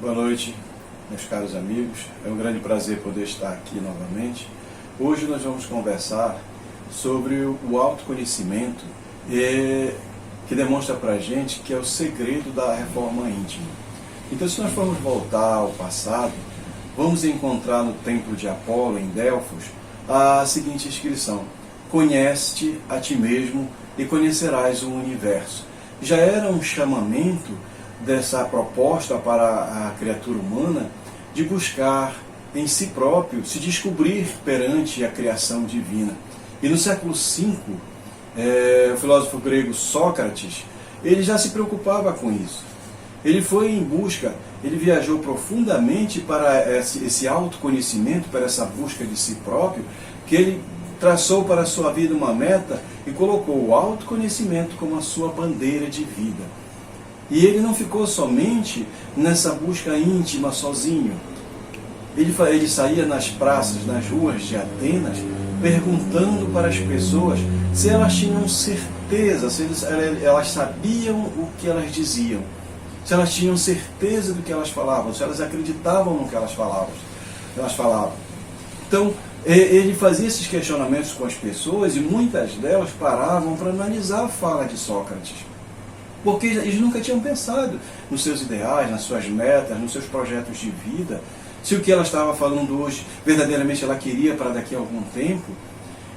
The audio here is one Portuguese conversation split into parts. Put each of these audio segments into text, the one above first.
Boa noite, meus caros amigos. É um grande prazer poder estar aqui novamente. Hoje nós vamos conversar sobre o autoconhecimento que demonstra para a gente que é o segredo da reforma íntima. Então, se nós formos voltar ao passado, vamos encontrar no templo de Apolo, em Delfos, a seguinte inscrição: conhece-te a ti mesmo e conhecerás o universo. Já era um chamamento dessa proposta para a criatura humana de buscar em si próprio se descobrir perante a criação divina. E no século V, o filósofo grego Sócrates, ele já se preocupava com isso. Ele foi em busca, ele viajou profundamente para esse autoconhecimento, para essa busca de si próprio, que ele traçou para a sua vida uma meta e colocou o autoconhecimento como a sua bandeira de vida. E ele não ficou somente nessa busca íntima sozinho. Ele saía nas praças, nas ruas de Atenas, perguntando para as pessoas se elas tinham certeza, se elas sabiam o que elas diziam, se elas tinham certeza do que elas falavam, se elas acreditavam no que elas falavam. Então, ele fazia esses questionamentos com as pessoas e muitas delas paravam para analisar a fala de Sócrates. Porque eles nunca tinham pensado nos seus ideais, nas suas metas, nos seus projetos de vida, se o que ela estava falando hoje verdadeiramente ela queria para daqui a algum tempo.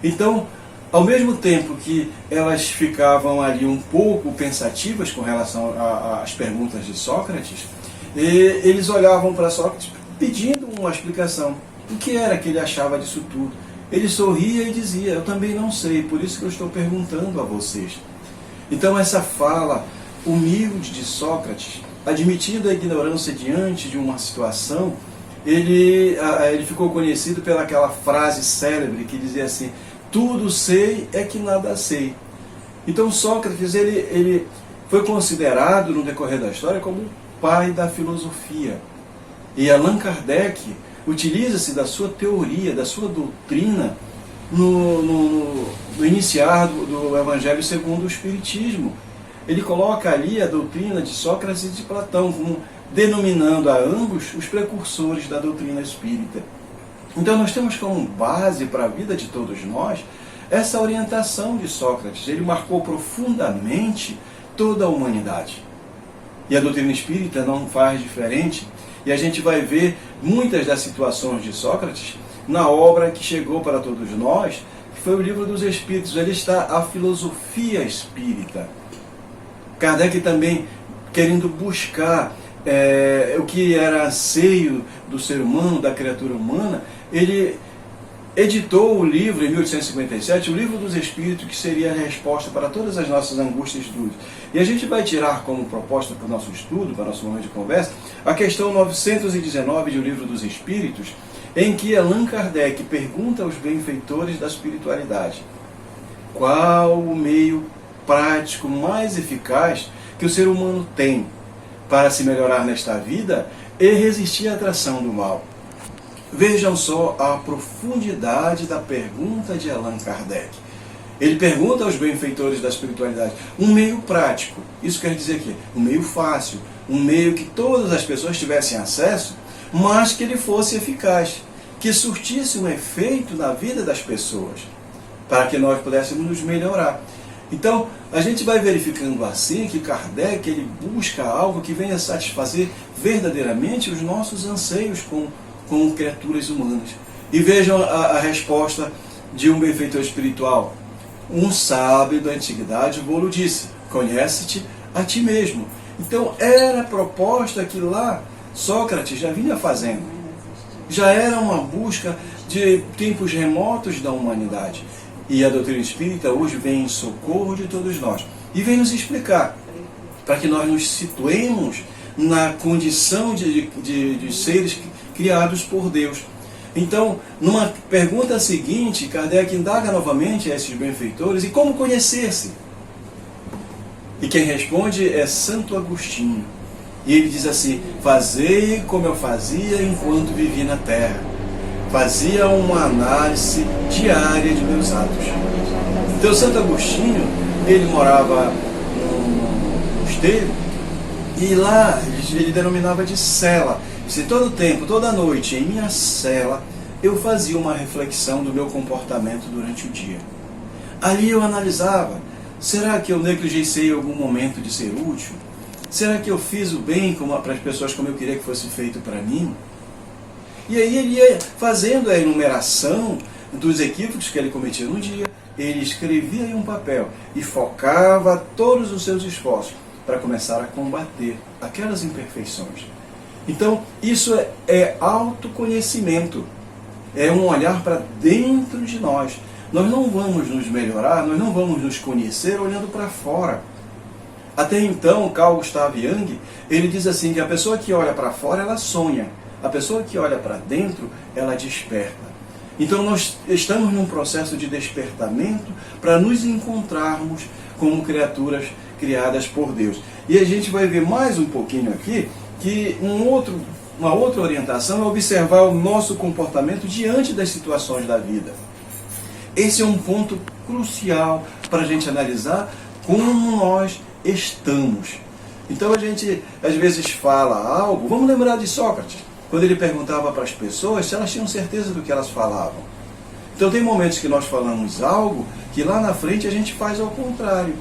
Então, ao mesmo tempo que elas ficavam ali um pouco pensativas com relação às perguntas de Sócrates, eles olhavam para Sócrates pedindo uma explicação. O que era que ele achava disso tudo? Ele sorria e dizia: eu também não sei, por isso que eu estou perguntando a vocês. Então essa fala humilde de Sócrates, admitindo a ignorância diante de uma situação, ele ficou conhecido pelaquela frase célebre que dizia assim: tudo sei é que nada sei. Então Sócrates ele foi considerado no decorrer da história como o pai da filosofia. E Allan Kardec utiliza-se da sua teoria, da sua doutrina no iniciar do Evangelho segundo o Espiritismo. Ele coloca ali a doutrina de Sócrates e de Platão, como denominando a ambos os precursores da doutrina espírita. Então nós temos como base para a vida de todos nós essa orientação de Sócrates. Ele marcou profundamente toda a humanidade. E a doutrina espírita não faz diferente. E a gente vai ver muitas das situações de Sócrates na obra que chegou para todos nós, que foi o Livro dos Espíritos. Ali está a filosofia espírita. Kardec também, querendo buscar o que era anseio do ser humano, da criatura humana, ele editou o livro, em 1857, o Livro dos Espíritos, que seria a resposta para todas as nossas angústias e dúvidas. E a gente vai tirar como proposta para o nosso estudo, para o nosso momento de conversa, a questão 919 do Livro dos Espíritos, em que Allan Kardec pergunta aos benfeitores da espiritualidade: qual o meio prático mais eficaz que o ser humano tem para se melhorar nesta vida e resistir à atração do mal? Vejam só a profundidade da pergunta de Allan Kardec. Ele pergunta aos benfeitores da espiritualidade um meio prático. Isso quer dizer que um meio fácil, um meio que todas as pessoas tivessem acesso, mas que ele fosse eficaz, que surtisse um efeito na vida das pessoas, para que nós pudéssemos nos melhorar. Então, a gente vai verificando assim que Kardec ele busca algo que venha satisfazer verdadeiramente os nossos anseios com criaturas humanas. E vejam a resposta de um benfeitor espiritual. Um sábio da antiguidade vô-lo disse: conhece-te a ti mesmo. Então, era a proposta que lá Sócrates já vinha fazendo. Já era uma busca de tempos remotos da humanidade. E a doutrina espírita hoje vem em socorro de todos nós. E vem nos explicar, para que nós nos situemos na condição de seres criados por Deus. Então, numa pergunta seguinte, Kardec indaga novamente a esses benfeitores: e como conhecer-se? E quem responde é Santo Agostinho. E ele diz assim: fazei como eu fazia enquanto vivi na terra. Fazia uma análise diária de meus atos. Então, Santo Agostinho, ele morava num mosteiro, E lá ele denominava de cela. Se todo tempo, toda noite, em minha cela, eu fazia uma reflexão do meu comportamento durante o dia. Ali eu analisava, será que eu negligenciei algum momento de ser útil? Será que eu fiz o bem para as pessoas como eu queria que fosse feito para mim? E aí ele ia fazendo a enumeração dos equívocos que ele cometia no dia, ele escrevia em um papel e focava todos os seus esforços para começar a combater aquelas imperfeições. Então, isso é autoconhecimento, é um olhar para dentro de nós. Nós não vamos nos melhorar, nós não vamos nos conhecer olhando para fora. Até então, Carl Gustav Jung, ele diz assim que a pessoa que olha para fora, ela sonha. A pessoa que olha para dentro, ela desperta. Então nós estamos num processo de despertamento para nos encontrarmos como criaturas criadas por Deus. E a gente vai ver mais um pouquinho aqui que uma outra orientação é observar o nosso comportamento diante das situações da vida. Esse é um ponto crucial para a gente analisar como nós estamos. Então a gente às vezes fala algo, vamos lembrar de Sócrates, quando ele perguntava para as pessoas se elas tinham certeza do que elas falavam. Então tem momentos que nós falamos algo que lá na frente a gente faz ao contrário.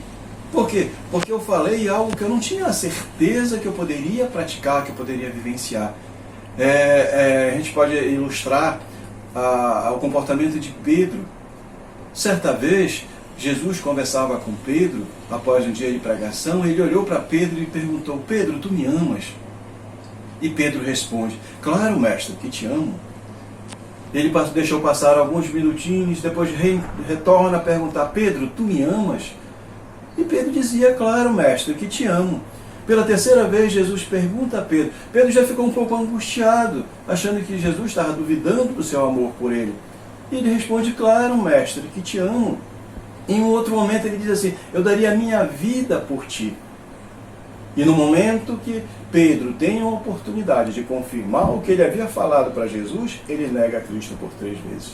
Por quê? Porque eu falei algo que eu não tinha certeza que eu poderia praticar, que eu poderia vivenciar. A gente pode ilustrar o comportamento de Pedro. Certa vez, Jesus conversava com Pedro, após um dia de pregação, ele olhou para Pedro e perguntou, Pedro, tu me amas? E Pedro responde, claro, mestre, que te amo. Ele deixou passar alguns minutinhos, depois retorna a perguntar, Pedro, tu me amas? E Pedro dizia, claro, mestre, que te amo. Pela terceira vez, Jesus pergunta a Pedro. Pedro já ficou um pouco angustiado, achando que Jesus estava duvidando do seu amor por ele. E ele responde, claro, mestre, que te amo. Em um outro momento ele diz assim, eu daria a minha vida por ti. E no momento que Pedro tem a oportunidade de confirmar o que ele havia falado para Jesus, ele nega a Cristo por 3 vezes.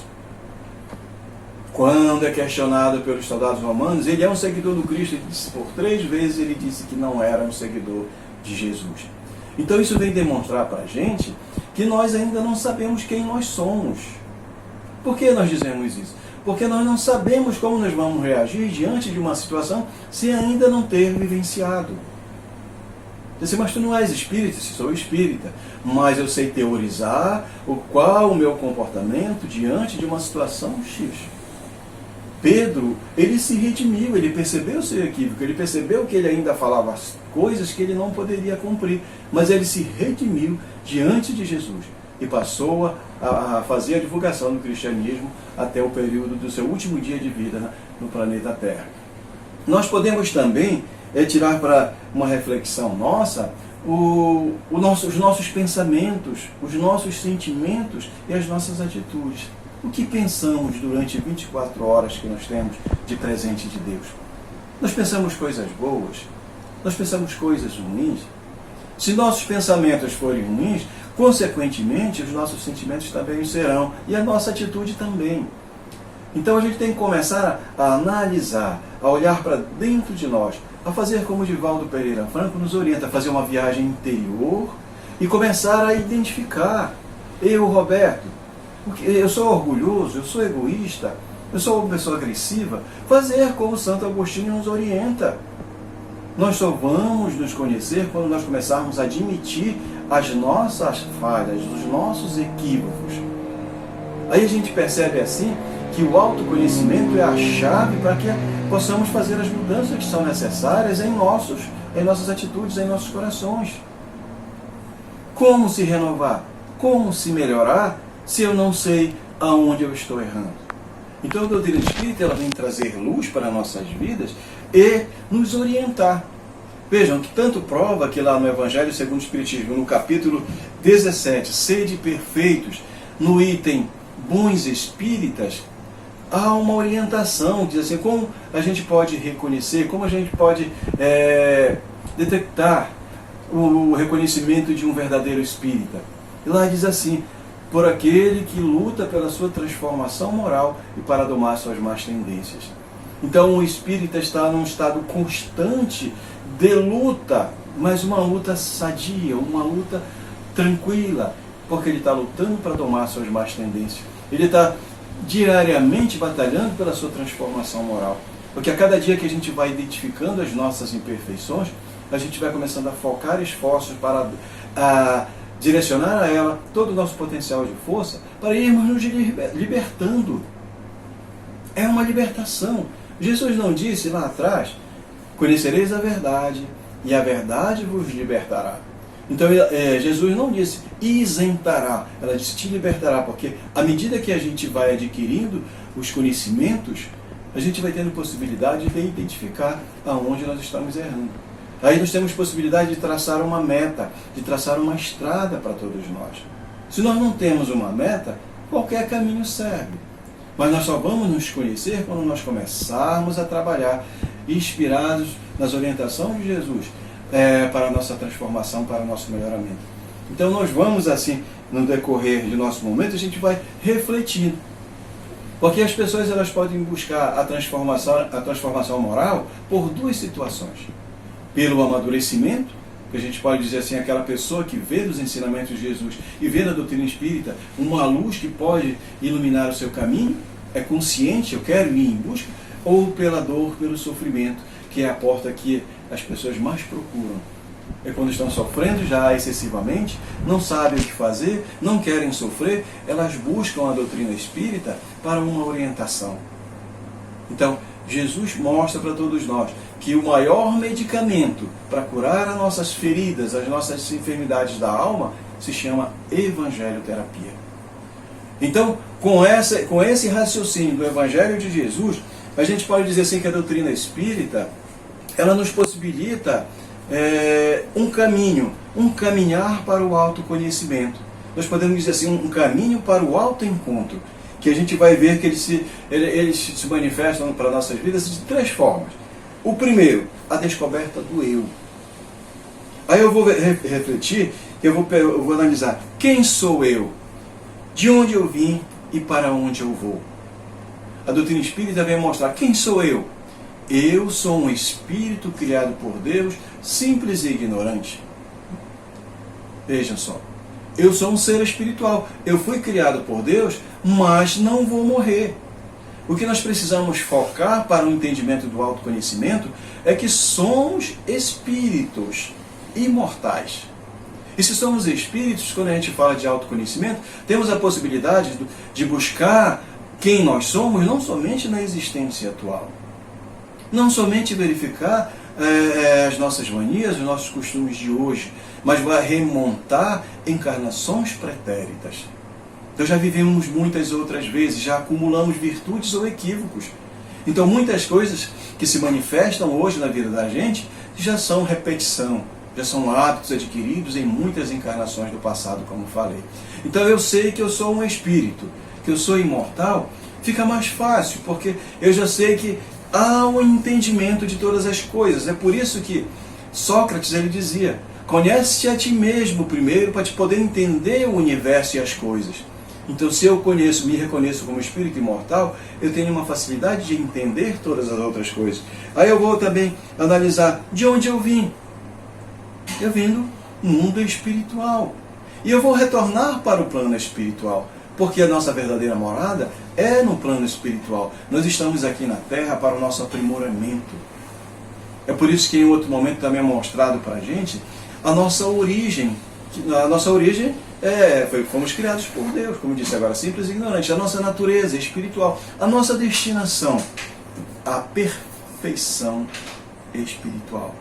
Quando é questionado pelos soldados romanos, ele é um seguidor do Cristo, e por 3 vezes ele disse que não era um seguidor de Jesus. Então isso vem demonstrar para a gente que nós ainda não sabemos quem nós somos. Por que nós dizemos isso? Porque nós não sabemos como nós vamos reagir diante de uma situação sem ainda não ter vivenciado. Disse, mas tu não és espírita? Se sou espírita, mas eu sei teorizar qual o meu comportamento diante de uma situação X. Pedro, ele se redimiu, ele percebeu o seu equívoco, ele percebeu que ele ainda falava coisas que ele não poderia cumprir, mas ele se redimiu diante de Jesus e passou a fazer a divulgação do cristianismo até o período do seu último dia de vida no planeta Terra. Nós podemos também tirar para uma reflexão nossa os nossos pensamentos, os nossos sentimentos e as nossas atitudes. O que pensamos durante 24 horas que nós temos de presente de Deus? Nós pensamos coisas boas? Nós pensamos coisas ruins? Se nossos pensamentos forem ruins, consequentemente, os nossos sentimentos também serão, e a nossa atitude também. Então a gente tem que começar a analisar, a olhar para dentro de nós, a fazer como Divaldo Pereira Franco nos orienta, a fazer uma viagem interior e começar a identificar. Eu, Roberto, eu sou orgulhoso, eu sou egoísta, eu sou uma pessoa agressiva. Fazer como Santo Agostinho nos orienta. Nós só vamos nos conhecer quando nós começarmos a admitir as nossas falhas, os nossos equívocos. Aí a gente percebe assim que o autoconhecimento é a chave para que possamos fazer as mudanças que são necessárias em nossas atitudes, em nossos corações. Como se renovar? Como se melhorar se eu não sei aonde eu estou errando? Então a doutrina espírita ela vem trazer luz para nossas vidas e nos orientar. Vejam que tanto prova que lá no Evangelho segundo o Espiritismo, no capítulo 17, Sede perfeitos, no item Bons Espíritas, há uma orientação, diz assim, como a gente pode reconhecer, como a gente pode detectar o reconhecimento de um verdadeiro espírita. E lá diz assim, por aquele que luta pela sua transformação moral e para domar suas más tendências. Então o espírita está num estado constante de luta, mas uma luta sadia, uma luta tranquila, porque ele está lutando para domar suas más tendências. Ele está diariamente batalhando pela sua transformação moral. Porque a cada dia que a gente vai identificando as nossas imperfeições, a gente vai começando a focar esforços para direcionar a ela todo o nosso potencial de força para irmos nos libertando. É uma libertação. Jesus não disse lá atrás: conhecereis a verdade e a verdade vos libertará. Então Jesus não disse isentará, ela disse te libertará, porque à medida que a gente vai adquirindo os conhecimentos, a gente vai tendo possibilidade de identificar aonde nós estamos errando. Aí nós temos possibilidade de traçar uma meta, de traçar uma estrada para todos nós. Se nós não temos uma meta, qualquer caminho serve. Mas nós só vamos nos conhecer quando nós começarmos a trabalhar inspirados nas orientações de Jesus para a nossa transformação, para o nosso melhoramento. Então nós vamos assim, no decorrer de nosso momento, a gente vai refletindo. Porque as pessoas elas podem buscar a transformação moral por duas situações. Pelo amadurecimento, que a gente pode dizer assim, aquela pessoa que vê dos ensinamentos de Jesus e vê na doutrina espírita uma luz que pode iluminar o seu caminho, é consciente, eu quero ir em busca, ou pela dor, pelo sofrimento, que é a porta que as pessoas mais procuram. É quando estão sofrendo já excessivamente, não sabem o que fazer, não querem sofrer, elas buscam a doutrina espírita para uma orientação. Então, Jesus mostra para todos nós que o maior medicamento para curar as nossas feridas, as nossas enfermidades da alma, se chama evangelioterapia. Então, com esse raciocínio do Evangelho de Jesus, a gente pode dizer assim que a doutrina espírita, ela nos possibilita um caminho, um caminhar para o autoconhecimento. Nós podemos dizer assim, um caminho para o autoencontro, que a gente vai ver que eles se manifestam para nossas vidas de três formas. O primeiro, a descoberta do eu. Aí eu vou refletir, eu vou analisar quem sou eu, de onde eu vim e para onde eu vou. A doutrina espírita vem mostrar quem sou eu. Eu sou um espírito criado por Deus, simples e ignorante. Vejam só, eu sou um ser espiritual. Eu fui criado por Deus, mas não vou morrer. O que nós precisamos focar para o entendimento do autoconhecimento é que somos espíritos imortais. E se somos espíritos, quando a gente fala de autoconhecimento, temos a possibilidade de buscar quem nós somos, não somente na existência atual. Não somente verificar as nossas manias, os nossos costumes de hoje, mas vai remontar encarnações pretéritas. Então já vivemos muitas outras vezes, já acumulamos virtudes ou equívocos. Então muitas coisas que se manifestam hoje na vida da gente já são repetição, já são hábitos adquiridos em muitas encarnações do passado, como falei. Então eu sei que eu sou um espírito, que eu sou imortal, fica mais fácil, porque eu já sei que há um entendimento de todas as coisas. É por isso que Sócrates ele dizia, conhece-te a ti mesmo primeiro para te poder entender o universo e as coisas. Então se eu me reconheço como espírito imortal, eu tenho uma facilidade de entender todas as outras coisas. Aí eu vou também analisar de onde eu vim. Eu vim do mundo espiritual. E eu vou retornar para o plano espiritual, porque a nossa verdadeira morada é no plano espiritual. Nós estamos aqui na Terra para o nosso aprimoramento. É por isso que em outro momento também é mostrado para a gente a nossa origem. A nossa origem fomos criados por Deus, como disse agora, simples e ignorante. A nossa natureza espiritual, a nossa destinação, a perfeição espiritual.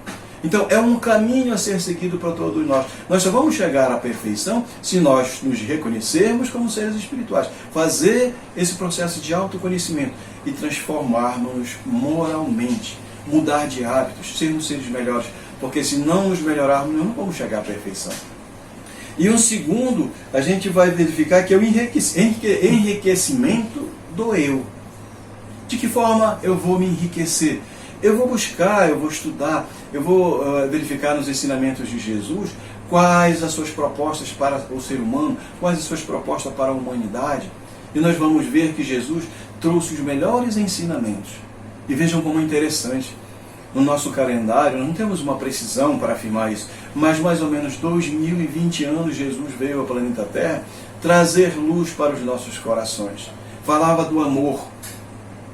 Então é um caminho a ser seguido para todos nós. Nós só vamos chegar à perfeição se nós nos reconhecermos como seres espirituais. Fazer esse processo de autoconhecimento e transformarmos-nos moralmente. Mudar de hábitos, sermos seres melhores. Porque se não nos melhorarmos, nós não vamos chegar à perfeição. E um segundo, a gente vai verificar que é o enriquecimento do eu. De que forma eu vou me enriquecer? Eu vou buscar, eu vou estudar, eu vou verificar nos ensinamentos de Jesus quais as suas propostas para o ser humano, quais as suas propostas para a humanidade. E nós vamos ver que Jesus trouxe os melhores ensinamentos. E vejam como é interessante. no nosso calendário, não temos uma precisão para afirmar isso, mas mais ou menos 2020 anos Jesus veio ao planeta Terra trazer luz para os nossos corações. Falava do amor,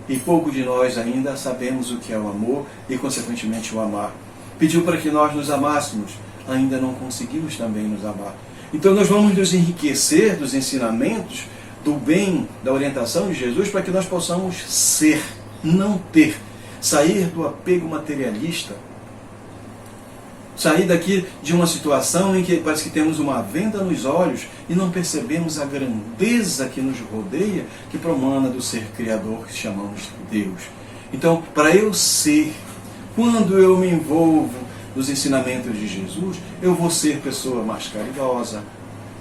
e pouco de nós ainda sabemos o que é o amor e, consequentemente, o amar. Pediu para que nós nos amássemos, ainda não conseguimos também nos amar. Então nós vamos nos enriquecer dos ensinamentos, do bem, da orientação de Jesus, para que nós possamos ser, não ter. Sair do apego materialista, sair daqui de uma situação em que parece que temos uma venda nos olhos e não percebemos a grandeza que nos rodeia, que promana do ser criador que chamamos Deus. Então, para eu ser, quando eu me envolvo nos ensinamentos de Jesus, eu vou ser pessoa mais caridosa,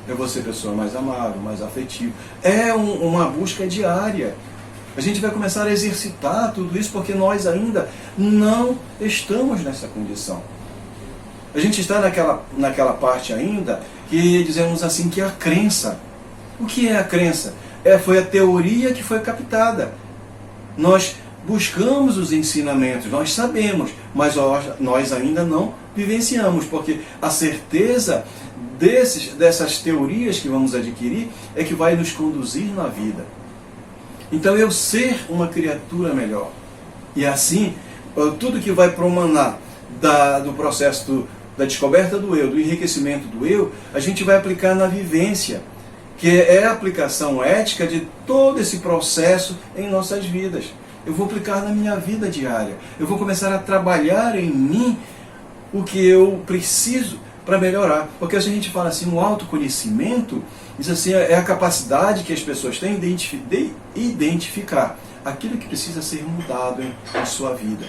eu vou ser pessoa mais amável, mais afetiva. É uma busca diária. A gente vai começar a exercitar tudo isso porque nós ainda não estamos nessa condição. A gente está naquela parte ainda que dizemos assim que é a crença. O que é a crença? Foi a teoria que foi captada. Nós buscamos os ensinamentos, nós sabemos, mas nós ainda não vivenciamos, porque a certeza dessas teorias que vamos adquirir é que vai nos conduzir na vida. Então eu ser uma criatura melhor. E assim, tudo que vai promanar do processo da descoberta do eu, do enriquecimento do eu, a gente vai aplicar na vivência, que é a aplicação ética de todo esse processo em nossas vidas. Eu vou aplicar na minha vida diária. Eu vou começar a trabalhar em mim o que eu preciso para melhorar. Porque se a gente fala assim, o autoconhecimento, diz assim, é a capacidade que as pessoas têm de identificar aquilo que precisa ser mudado em sua vida.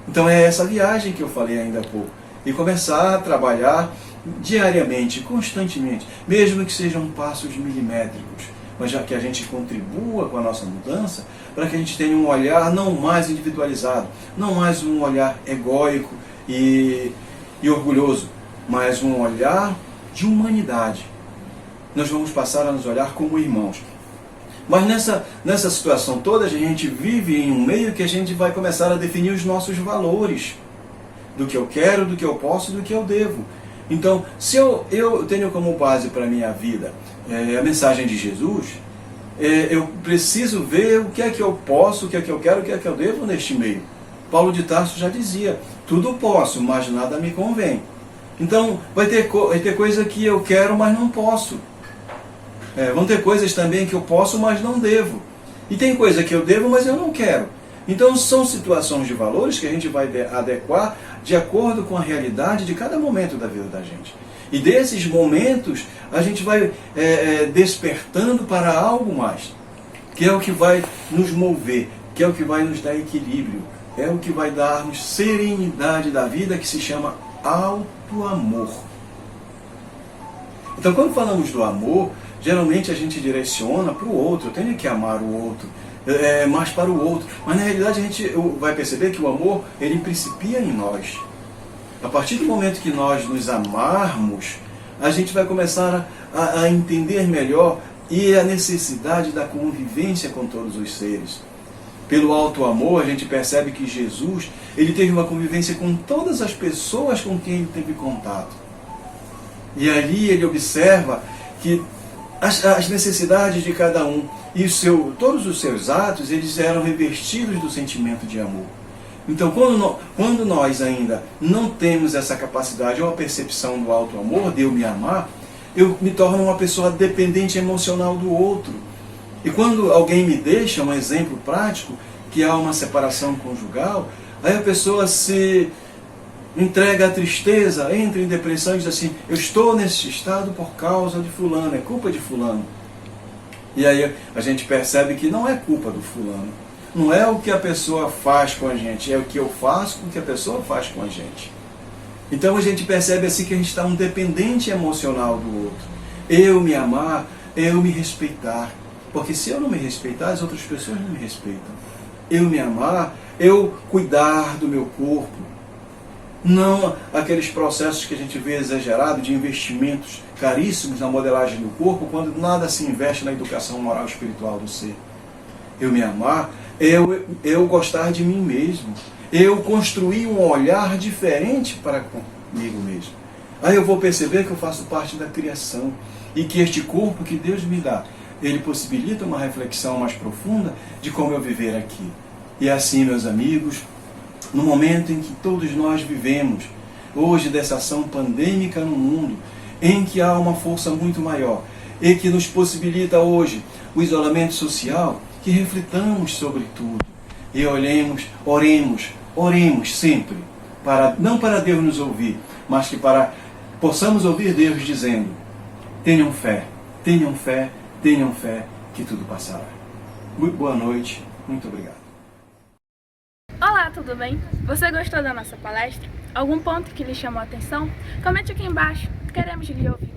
Então é essa viagem que eu falei ainda há pouco. E começar a trabalhar diariamente, constantemente, mesmo que sejam passos milimétricos, mas já que a gente contribua com a nossa mudança, para que a gente tenha um olhar não mais individualizado, não mais um olhar egóico e orgulhoso, mas um olhar de humanidade. Nós vamos passar a nos olhar como irmãos. Mas nessa situação toda, a gente vive em um meio que a gente vai começar a definir os nossos valores, do que eu quero, do que eu posso, do que eu devo. Então, se eu tenho como base para a minha vida a mensagem de Jesus, eu preciso ver o que é que eu posso, o que é que eu quero, o que é que eu devo neste meio. Paulo de Tarso já dizia, tudo posso, mas nada me convém. Então, vai ter coisa que eu quero, mas não posso. Vão ter coisas também que eu posso, mas não devo. E tem coisa que eu devo, mas eu não quero. Então, são situações de valores que a gente vai adequar de acordo com a realidade de cada momento da vida da gente. E desses momentos, a gente vai despertando para algo mais, que é o que vai nos mover, que é o que vai nos dar equilíbrio, é o que vai dar-nos serenidade da vida, que se chama auto-amor. Então, quando falamos do amor, geralmente a gente direciona para o outro, eu tenho que amar o outro, mais para o outro. Mas na realidade a gente vai perceber que o amor, ele principia em nós. A partir do momento que nós nos amarmos, a gente vai começar a entender melhor e a necessidade da convivência com todos os seres. Pelo alto amor, a gente percebe que Jesus, ele teve uma convivência com todas as pessoas com quem ele teve contato. E ali ele observa que as necessidades de cada um e todos os seus atos, eles eram revestidos do sentimento de amor. Então, quando nós ainda não temos essa capacidade ou a percepção do alto amor, de eu me amar, eu me torno uma pessoa dependente emocional do outro. E quando alguém me deixa, um exemplo prático, que há uma separação conjugal, aí a pessoa se entrega à tristeza, entra em depressão e diz assim, eu estou nesse estado por causa de fulano, é culpa de fulano. E aí a gente percebe que não é culpa do fulano. Não é o que a pessoa faz com a gente, é o que eu faço com o que a pessoa faz com a gente. Então a gente percebe assim que a gente está um dependente emocional do outro. Eu me amar, eu me respeitar. Porque se eu não me respeitar, as outras pessoas não me respeitam. Eu me amar, eu cuidar do meu corpo. Não aqueles processos que a gente vê exagerado de investimentos caríssimos na modelagem do corpo, quando nada se investe na educação moral e espiritual do ser. Eu me amar, eu gostar de mim mesmo. eu construí um olhar diferente para comigo mesmo. Aí eu vou perceber que eu faço parte da criação e que este corpo que Deus me dá, ele possibilita uma reflexão mais profunda de como eu viver aqui. E assim, meus amigos, no momento em que todos nós vivemos, hoje dessa ação pandêmica no mundo, em que há uma força muito maior e que nos possibilita hoje o isolamento social, que reflitamos sobre tudo e oremos sempre, não para Deus nos ouvir, mas que possamos ouvir Deus dizendo: tenham fé, tenham fé, tenham fé, que tudo passará. Muito boa noite, muito obrigado. Olá, tudo bem? Você gostou da nossa palestra? Algum ponto que lhe chamou a atenção? Comente aqui embaixo, queremos lhe ouvir.